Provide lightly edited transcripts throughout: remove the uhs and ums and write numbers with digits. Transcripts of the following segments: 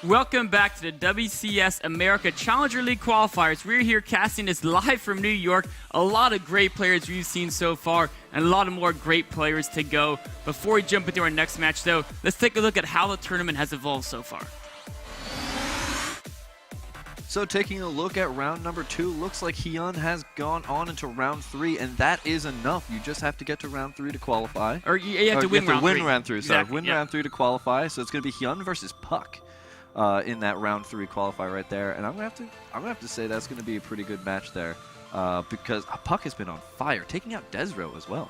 Welcome back to the WCS America Challenger League qualifiers. We're here casting this live from New York. A lot of great players we've seen so far, and a lot of more great players to go. Before we jump into our next match, though, let's take a look at how the tournament has evolved so far. So taking a look at round number 2, looks like Hyun has gone on into round 3, and that is enough. You just have to get to round 3 to qualify. Or you have to win round 3. round 3. Exactly, Sorry, win round 3 to qualify. So it's going to be Hyun versus Puck in that round 3 qualifier right there. And I'm gonna have to say that's going to be a pretty good match there because Puck has been on fire, taking out Desro as well.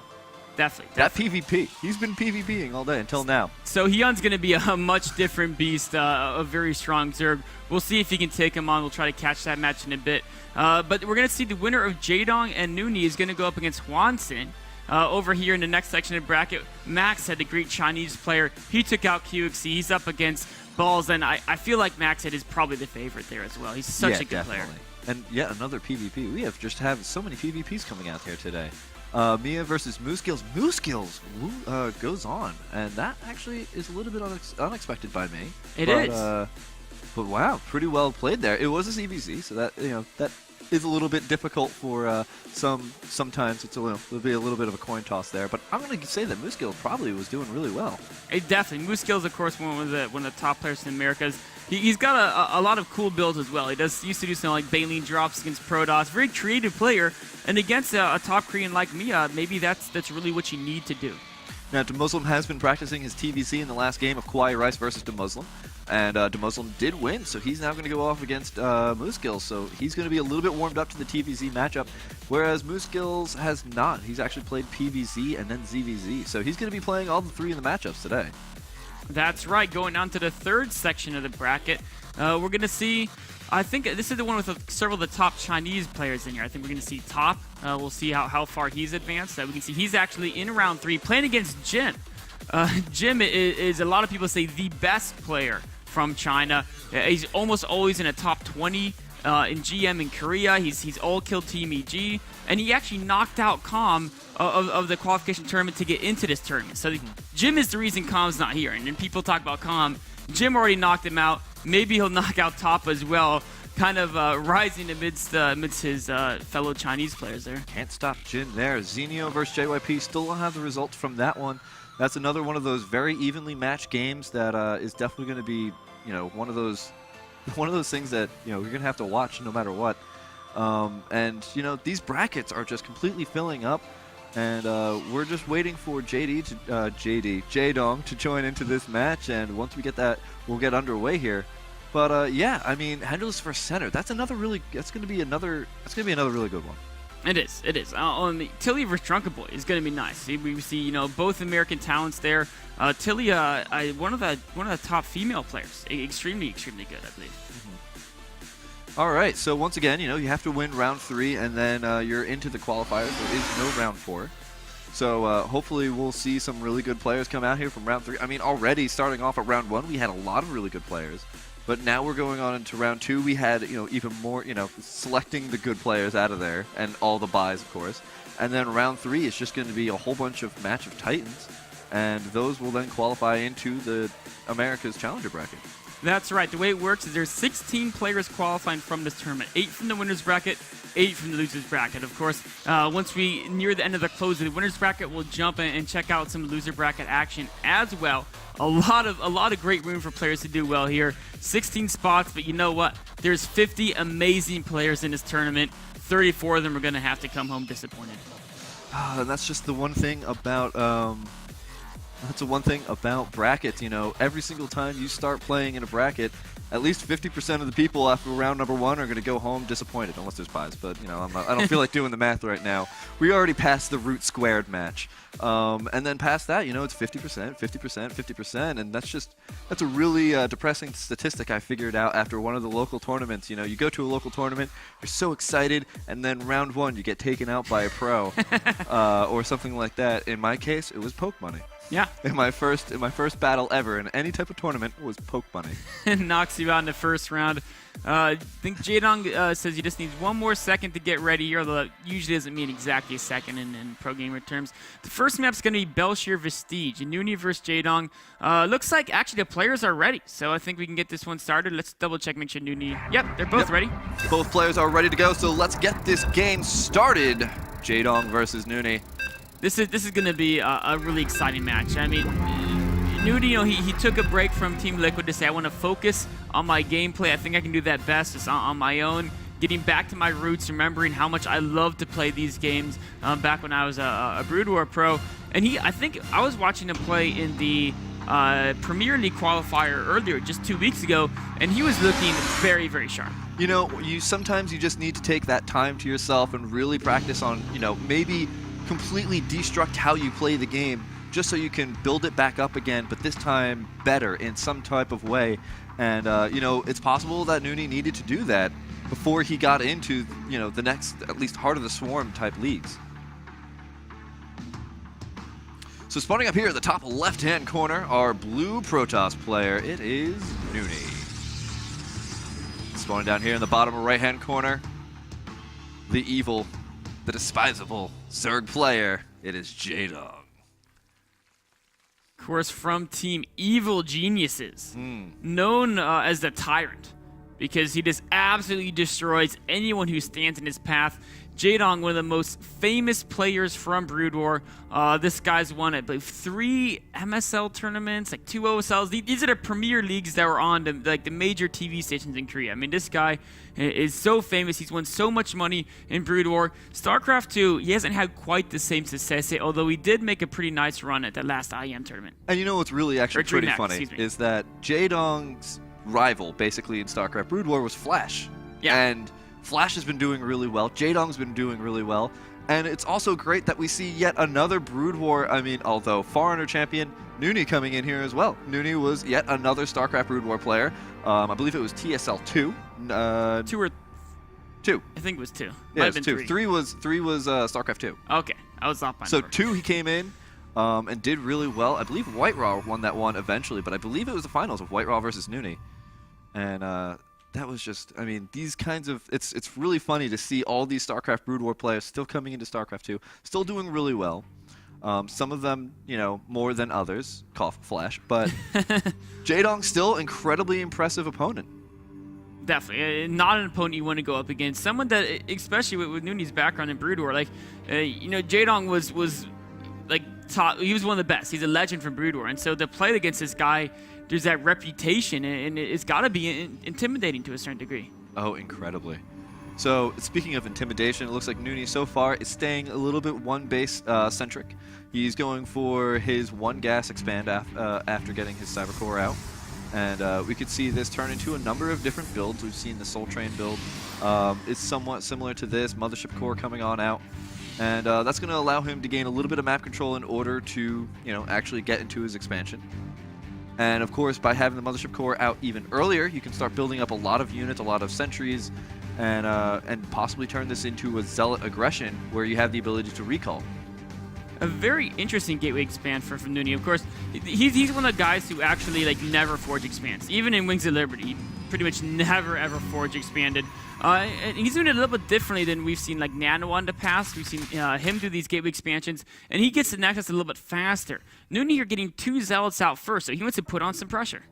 Definitely. That PvP. He's been PvPing all day until now. So Hyun's going to be a much different beast, a very strong Zerg. We'll see if he can take him on. We'll try to catch that match in a bit. But we're going to see the winner of Jaedong and Nony is going to go up against Hwansin. Over here in the next section of the bracket, Max had the great Chinese player. He took out QXC. He's up against Balls, and I feel like Max is probably the favorite there as well. He's such a good player. And yet another PvP. We have just had so many PvPs coming out here today. Mia versus Moose Skills. Moose Skills goes on, and that actually is a little bit unexpected by me. It is. But wow, pretty well played there. It was a CBC, so that that is a little bit difficult for sometimes it'll be a little bit of a coin toss there. But I'm going to say that Moose Skills probably was doing really well. Definitely. Moose Skills, of course, one of the top players in the Americas. He's got a lot of cool builds as well. He used to do some like Baleen drops against Protoss. Very creative player, and against a top Korean like Mia, maybe that's really what you need to do. Now, DeMuslim has been practicing his TVC in the last game of Kauai Rice versus DeMuslim, and DeMuslim did win, so he's now going to go off against Moose Skills, so he's going to be a little bit warmed up to the TVZ matchup, whereas Moose Skills has not. He's actually played PVZ and then ZvZ, so he's going to be playing all the 3 in the matchups today. That's right. Going on to the third section of the bracket, we're going to see, I think this is the one with several of the top Chinese players in here. I think we're going to see Top. We'll see how far he's advanced. We can see he's actually in round 3 playing against Jim. Jim is, a lot of people say, the best player from China. He's almost always in a top 20 in GM in Korea. He's all-killed Team EG, and he actually knocked out Com of the qualification tournament to get into this tournament. So Jim is the reason Com's not here. And then people talk about Com. Jim already knocked him out. Maybe he'll knock out Top as well. Kind of rising amidst his fellow Chinese players there. Can't stop Jin there. Xenio versus JYP. Still don't have the results from that one. That's another one of those very evenly matched games that is definitely going to be, one of those things that you're going to have to watch no matter what. And these brackets are just completely filling up, and we're just waiting for Jaedong to join into this match. And once we get that, we'll get underway here. But yeah, I mean, Handless versus Center. That's going to be another really good one. It is. Tilly versus Drunken Boy is going to be nice. We see, both American talents there. Tilly, one of the top female players, extremely good, I believe. Mm-hmm. All right. So once again, you have to win round 3, and then you're into the qualifiers. There is no round 4. So hopefully we'll see some really good players come out here from round 3. I mean, already starting off at round 1, we had a lot of really good players. But now we're going on into round 2. We had, even more, selecting the good players out of there, and all the buys, of course. And then round 3 is just going to be a whole bunch of match of Titans, and those will then qualify into the America's Challenger bracket. That's right. The way it works is there's 16 players qualifying from this tournament. 8 from the winner's bracket, 8 from the loser's bracket. Of course, once we near the end of the close of the winner's bracket, we'll jump in and check out some loser bracket action as well. A lot of great room for players to do well here. 16 spots, but you know what? There's 50 amazing players in this tournament. 34 of them are going to have to come home disappointed. And that's just the one thing about brackets. Every single time you start playing in a bracket, at least 50% of the people after round number 1 are going to go home disappointed, unless there's pies. But I don't feel like doing the math right now. We already passed the root squared match, and then past that, it's 50%, 50%, 50%, and that's a really depressing statistic I figured out after one of the local tournaments. You go to a local tournament, you're so excited, and then round 1 you get taken out by a pro, or something like that. In my case, it was poke money. Yeah. In my first battle ever in any type of tournament was Poke Bunny. And knocks you out in the first round. I think Jaedong says he just needs one more second to get ready here, although that usually doesn't mean exactly a second in pro gamer terms. The first map's going to be Belshir Vestige, Nony versus Jaedong. Looks like actually the players are ready, so I think we can get this one started. Let's double check, make sure Nony. Yep, they're both ready. Both players are ready to go, so let's get this game started. Jaedong versus Nony. This is going to be a really exciting match. I mean, Nony, he took a break from Team Liquid to say, I want to focus on my gameplay. I think I can do that best just on my own. Getting back to my roots, remembering how much I love to play these games back when I was a Brood War pro. And I think I was watching him play in the Premier League qualifier earlier, just 2 weeks ago, and he was looking very, very sharp. You know, sometimes you just need to take that time to yourself and really practice on, maybe completely destruct how you play the game, just so you can build it back up again, but this time better in some type of way. And, it's possible that Nony needed to do that before he got into, the next, at least Heart of the Swarm type leagues. So spawning up here at the top left-hand corner, our blue Protoss player, it is Nony. Spawning down here in the bottom right-hand corner, the evil, the despisable Zerg player, it is Jaedong. Of course, from Team Evil Geniuses, known as the Tyrant, because he just absolutely destroys anyone who stands in his path. Jaedong, one of the most famous players from Brood War. This guy's won, I believe, 3 MSL tournaments, like 2 OSLs. These are the premier leagues that were on the major TV stations in Korea. I mean, this guy is so famous. He's won so much money in Brood War. Starcraft 2, he hasn't had quite the same success, although he did make a pretty nice run at the last IEM tournament. And you know what's really actually pretty funny is that Jaedong's rival, basically in Starcraft Brood War, was Flash. Yeah. And Flash has been doing really well. Jaedong's been doing really well. And it's also great that we see yet another Brood War, although Foreigner champion, Nony coming in here as well. Nony was yet another Starcraft Brood War player. I believe it was TSL 2. 2 or 2. I think it was 2. Yeah, it was 2. 3 was Starcraft 2. Okay, I was off by So number. 2, he came in and did really well. I believe White Raw won that one eventually, but I believe it was the finals of White Raw versus Nony. And that was just, these kinds of, it's really funny to see all these StarCraft Brood War players still coming into StarCraft 2, still doing really well. Some of them, more than others, cough Flash, but Jaedong still incredibly impressive opponent. Definitely. Not an opponent you want to go up against. Someone that, especially with Nony's background in Brood War, Jaedong was top, he was one of the best. He's a legend from Brood War, and so to play against this guy, there's that reputation, and it's got to be intimidating to a certain degree. Oh, incredibly. So, speaking of intimidation, it looks like Nony so far is staying a little bit one-base centric. He's going for his one-gas expand after getting his Cyber Core out. And we could see this turn into a number of different builds. We've seen the Soul Train build. It's somewhat similar to this, Mothership Core coming on out. And that's going to allow him to gain a little bit of map control in order to, actually get into his expansion. And of course, by having the Mothership Core out even earlier, you can start building up a lot of units, a lot of sentries, and possibly turn this into a Zealot aggression where you have the ability to recall. A very interesting gateway expand for Nony. Of course, he's one of the guys who actually never forge expands. Even in Wings of Liberty, he pretty much never ever forge expanded. And he's doing it a little bit differently than we've seen Nano in the past. We've seen him do these gateway expansions, and he gets the Nexus a little bit faster. Nony here getting 2 Zealots out first, so he wants to put on some pressure.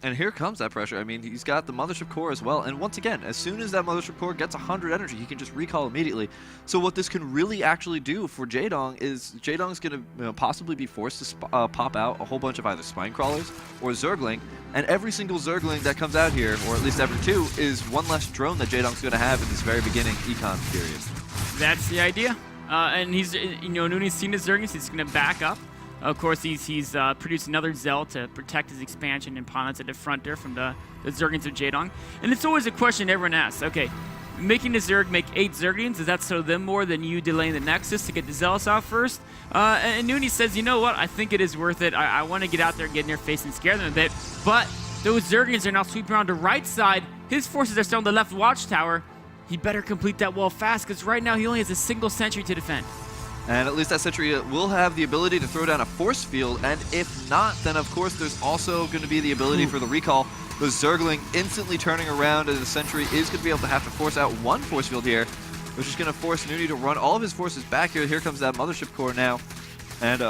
And here comes that pressure. He's got the Mothership Core as well. And once again, as soon as that Mothership Core gets 100 energy, he can just recall immediately. So what this can really actually do for Jaedong is Jaedong's going to possibly be forced to pop out a whole bunch of either Spine Crawlers or Zergling. And every single Zergling that comes out here, or at least every 2, is one less drone that Jaedong's going to have in this very beginning econ period. That's the idea. And he's, Nony's seen his Zerglings. He's going to back up. Of course, he's produced another Zealot to protect his expansion and pilots at the front there from the Zerglings of Jaedong. And it's always a question everyone asks. Okay, making the Zerg make 8 Zerglings, does that slow them more than you delaying the Nexus to get the Zealots out first? And Nony says, you know what, I think it is worth it. I want to get out there and get in their face and scare them a bit. But those Zerglings are now sweeping around the right side. His forces are still on the left watchtower. He better complete that wall fast, because right now he only has a single sentry to defend. And at least that sentry will have the ability to throw down a force field, and if not, then of course there's also going to be the ability for the recall. The Zergling instantly turning around, and the sentry is going to be able to have to force out one force field here, which is going to force Nony to run all of his forces back here. Here comes that mothership core now. And,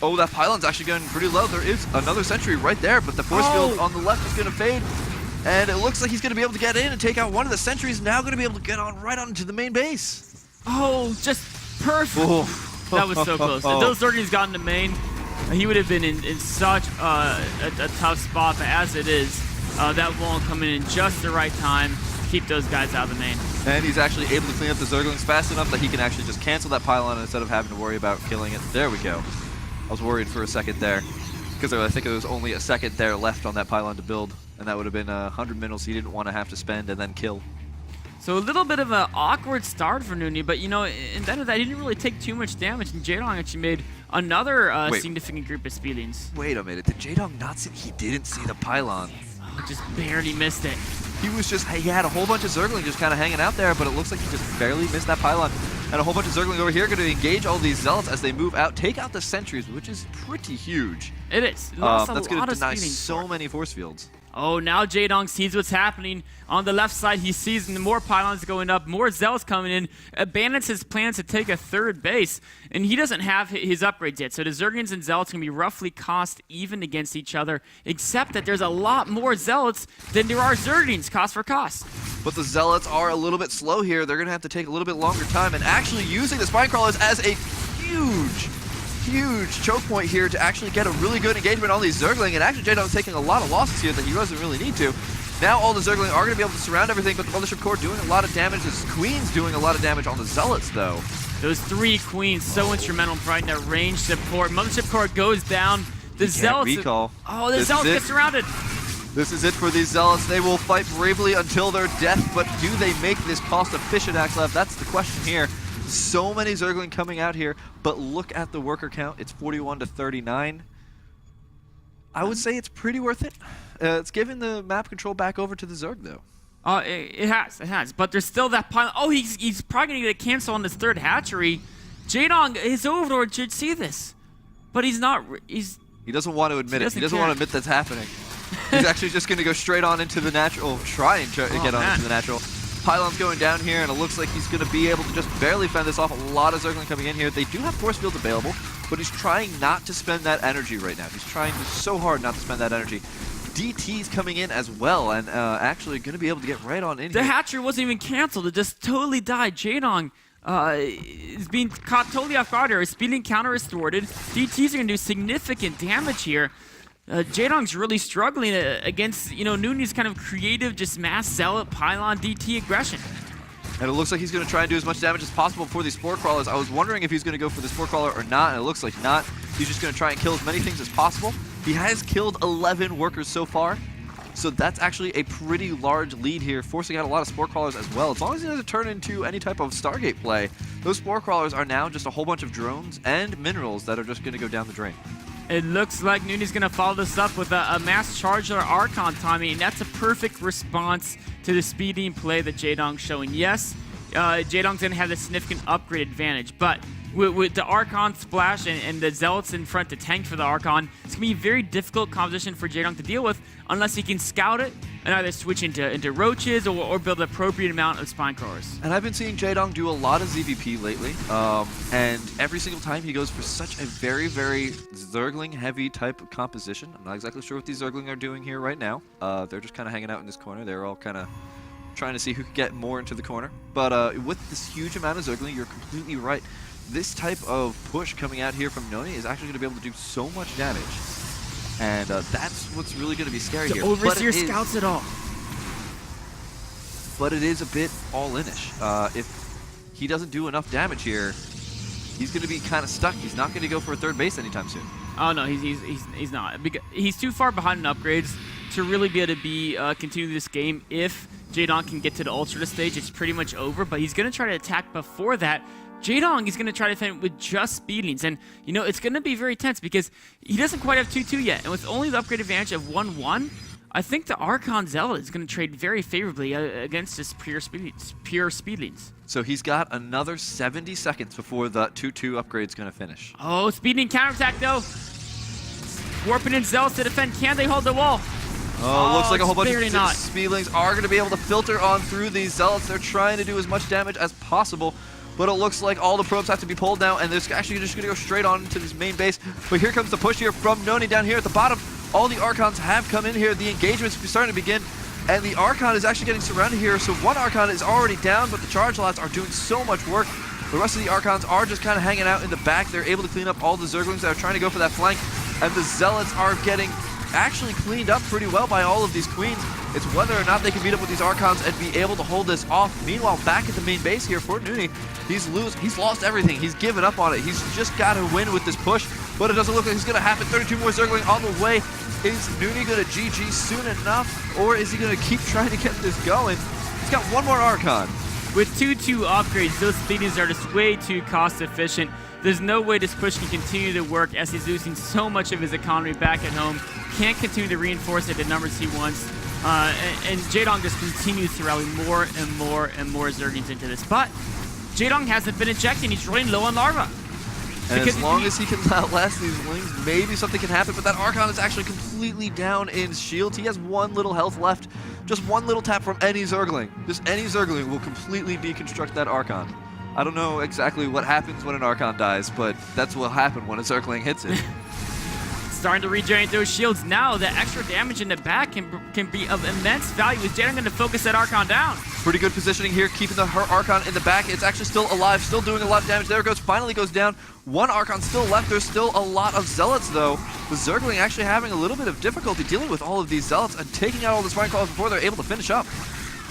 oh, that pylon's actually going pretty low. There is another sentry right there, but the force field on the left is going to fade. And it looks like he's going to be able to get in and take out one of the sentries. Now going to be able to get on right onto the main base. Oh, just perfect. Oh. That was so close. If those Zerglings got into main, he would have been in such a tough spot. But as it is, that wall coming in just the right time to keep those guys out of the main. And he's actually able to clean up the Zerglings fast enough that he can actually just cancel that pylon instead of having to worry about killing it. There we go. I was worried for a second there, because I think it was only a second there left on that pylon to build, and that would have been 100 minerals he didn't want to have to spend and then kill. So a little bit of an awkward start for Nony, but you know, in the end of that, he didn't really take too much damage, and Jaedong actually made another significant group of speedlings. Wait a minute, did Jaedong not see? He didn't see the pylon. Oh, just barely missed it. He had a whole bunch of Zergling just kind of hanging out there, but it looks like he just barely missed that pylon. And a whole bunch of Zergling over here going to engage all these Zealots as they move out, take out the sentries, which is pretty huge. It is. That's going to deny so many force fields. Oh, now Jaedong sees what's happening. On the left side, he sees more pylons going up, more Zealots coming in, abandons his plans to take a third base, and he doesn't have his upgrades yet. So the Zerglings and Zealots can be roughly cost even against each other, except that there's a lot more Zealots than there are Zerglings, cost for cost. But the Zealots are a little bit slow here. They're going to have to take a little bit longer time, and actually using the Spine Crawlers as a huge choke point here to actually get a really good engagement on these Zergling, and actually Jaedong's taking a lot of losses here that he doesn't really need to. Now all the Zergling are going to be able to surround everything, but the Mothership Core doing a lot of damage. This Queen's doing a lot of damage on the Zealots, though. Those three Queens so instrumental in providing that range support. Mothership Core goes down. The Zealots... recall. Oh, the Zealots get surrounded. This is it for these Zealots. They will fight bravely until their death, but do they make this cost-efficient, Axlev? That's the question here. So many Zergling coming out here, but look at the worker count. It's 41 to 39. I would say it's pretty worth it. It's giving the map control back over to the Zerg, though. It has. But there's still that pile. Oh, he's probably going to get a cancel on this third hatchery. Jaedong, his Overlord, should see this. But he's not. He doesn't want to admit it. He doesn't want to admit that's happening. He's actually just going to go straight on into the natural, try and get on into the natural. Pylon's going down here, and it looks like he's going to be able to just barely fend this off. A lot of Zergling coming in here. They do have force fields available, but he's trying not to spend that energy right now. He's trying so hard not to spend that energy. DT's coming in as well, and actually going to be able to get right on in here. The hatchery wasn't even canceled. It just totally died. Jaedong is being caught totally off guard here. His speeding counter is thwarted. DT's are going to do significant damage here. Jaedong's really struggling against, Nony's kind of creative, just mass Zealot, Pylon, DT aggression. And it looks like he's going to try and do as much damage as possible for these Spore Crawlers. I was wondering if he's going to go for the Spore Crawler or not, and it looks like not. He's just going to try and kill as many things as possible. He has killed 11 workers so far, so that's actually a pretty large lead here, forcing out a lot of Spore Crawlers as well. As long as he doesn't turn into any type of Stargate play, those Spore Crawlers are now just a whole bunch of drones and minerals that are just going to go down the drain. It looks like Nony's going to follow this up with a mass charge or Archon timing, and that's a perfect response to the speeding play that Jaedong's showing. Yes, Jaedong's going to have a significant upgrade advantage, but with the Archon splash and the Zealots in front to tank for the Archon, it's going to be a very difficult composition for Jaedong to deal with unless he can scout it and either switch into roaches or build an appropriate amount of spine crawlers. And I've been seeing Jaedong do a lot of ZvP lately, and every single time he goes for such a very, very Zergling-heavy type of composition. I'm not exactly sure what these Zergling are doing here right now. They're just kind of hanging out in this corner. They're all kind of trying to see who can get more into the corner. But with this huge amount of Zergling, you're completely right. This type of push coming out here from Nony is actually going to be able to do so much damage. And that's what's really going to be scary here. Overseer scouts it all. But it is a bit all-in-ish. If he doesn't do enough damage here, he's going to be kind of stuck. He's not going to go for a third base anytime soon. Oh, no, he's not. He's too far behind in upgrades to really be able to continue this game. If Jaedong can get to the Ultra stage, it's pretty much over. But he's going to try to attack before that. Jaedong is going to try to defend with just speedlings, and it's going to be very tense because he doesn't quite have 2-2 yet, and with only the upgrade advantage of 1-1, I think the Archon Zealot is going to trade very favorably against this pure Speedlings. So he's got another 70 seconds before the 2-2 upgrade's going to finish. Oh, Speedling counterattack though. Warping in Zealots to defend. Can they hold the wall? Oh, looks like a whole bunch of not. Speedlings are going to be able to filter on through these Zealots. They're trying to do as much damage as possible, but it looks like all the probes have to be pulled now, and they're actually just going to go straight on to this main base. But here comes the push here from Nony down here at the bottom. All the Archons have come in here. The engagement's starting to begin, and the Archon is actually getting surrounded here. So one Archon is already down, but the charge lots are doing so much work. The rest of the Archons are just kind of hanging out in the back. They're able to clean up all the Zerglings that are trying to go for that flank, and the Zealots are getting actually cleaned up pretty well by all of these Queens. It's whether or not they can meet up with these Archons and be able to hold this off. Meanwhile, back at the main base here for Nony, he's lost everything. He's given up on it. He's just got to win with this push, but it doesn't look like it's going to happen. 32 more Zergling on the way. Is Nony going to GG soon enough, or is he going to keep trying to get this going? He's got one more Archon. With 2-2 upgrades, those Speedlings are just way too cost efficient. There's no way this push can continue to work as he's losing so much of his economy back at home. Can't continue to reinforce at the numbers he wants. And Jaedong just continues to rally more and more and more Zerglings into this. But Jaedong hasn't been ejecting. He's running low on Larva. And as long as he can outlast these wings, maybe something can happen. But that Archon is actually completely down in shields. He has one little health left. Just one little tap from any Zergling. Just any Zergling will completely deconstruct that Archon. I don't know exactly what happens when an Archon dies, but that's what happened when a Zergling hits it. Starting to regenerate those shields now. The extra damage in the back can be of immense value. Is Jaedong going to focus that Archon down? Pretty good positioning here, keeping her Archon in the back. It's actually still alive, still doing a lot of damage. There it goes, finally goes down. One Archon still left. There's still a lot of Zealots, though. The Zergling actually having a little bit of difficulty dealing with all of these Zealots and taking out all the Spine Crawlers before they're able to finish up.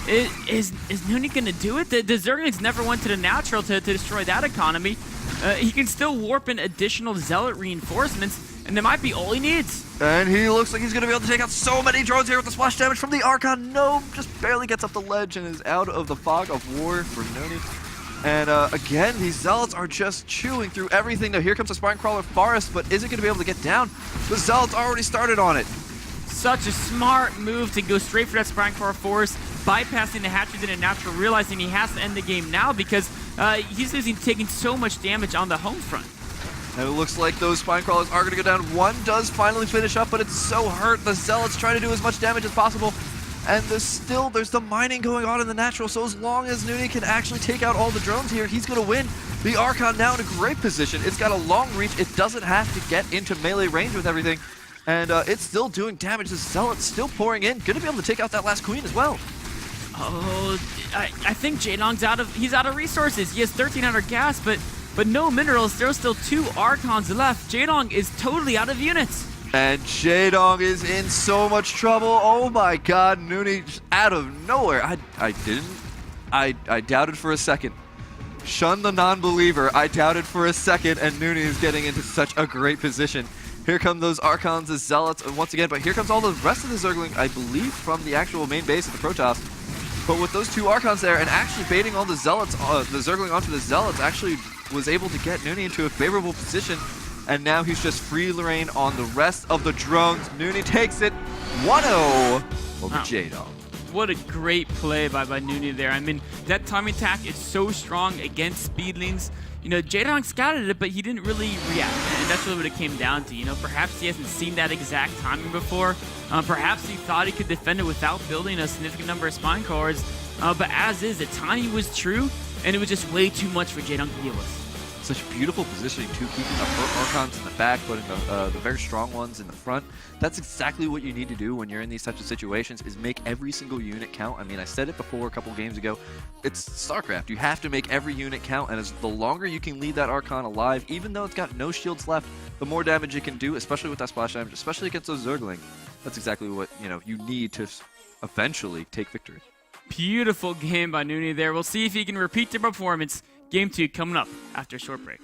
Is Nony going to do it? The Zerglings never went to the natural to destroy that economy. He can still warp in additional Zealot reinforcements, and that might be all he needs. And he looks like he's going to be able to take out so many drones here with the splash damage from the Archon. No, just barely gets up the ledge and is out of the fog of war for Nony. And again, these Zealots are just chewing through everything. Now here comes the Spine Crawler Forest, but is it going to be able to get down? The Zealots already started on it. Such a smart move to go straight for that Spine Crawler Forest, bypassing the hatches in a natural, realizing he has to end the game now because he's taking so much damage on the home front. And it looks like those Spine Crawlers are going to go down. One does finally finish up, but it's so hurt. The Zealots try to do as much damage as possible. And there's the mining going on in the natural, so as long as Nony can actually take out all the drones here, he's going to win. The Archon now in a great position. It's got a long reach. It doesn't have to get into melee range with everything. And it's still doing damage. The Zealot's still pouring in. Going to be able to take out that last Queen as well. Oh, I think Jaedong's out of resources. He has 1,300 gas, but no minerals. There's still 2 Archons left. Jaedong is totally out of units. And Jaedong is in so much trouble. Oh my god, Nony just out of nowhere. I doubted for a second. Shun the non-believer. I doubted for a second, and Nony is getting into such a great position. Here come those Archons, the Zealots, once again, but here comes all the rest of the Zergling, I believe, from the actual main base of the Protoss. But with those 2 Archons there, and actually baiting all the Zealots, the Zergling onto the Zealots, actually was able to get Nony into a favorable position. And now he's just free reign on the rest of the drones. Nony takes it 1-0 over Jaedong. What a great play by Nony there. I mean, that timing attack is so strong against Speedlings. You know, Jaedong scouted it, but he didn't really react. And that's really what it came down to. You know, perhaps he hasn't seen that exact timing before. Perhaps he thought he could defend it without building a significant number of Spine Crawlers. But as is, the timing was true, and it was just way too much for Jaedong to deal with. Such beautiful positioning too, keeping the hurt Archons in the back, putting the very strong ones in the front. That's exactly what you need to do when you're in these types of situations, is make every single unit count. I mean, I said it before a couple games ago, it's Starcraft. You have to make every unit count, and the longer you can leave that Archon alive, even though it's got no shields left, the more damage it can do, especially with that splash damage, especially against those Zergling. That's exactly what, you know, you need to eventually take victory. Beautiful game by Nony there. We'll see if he can repeat the performance. Game 2 coming up after a short break.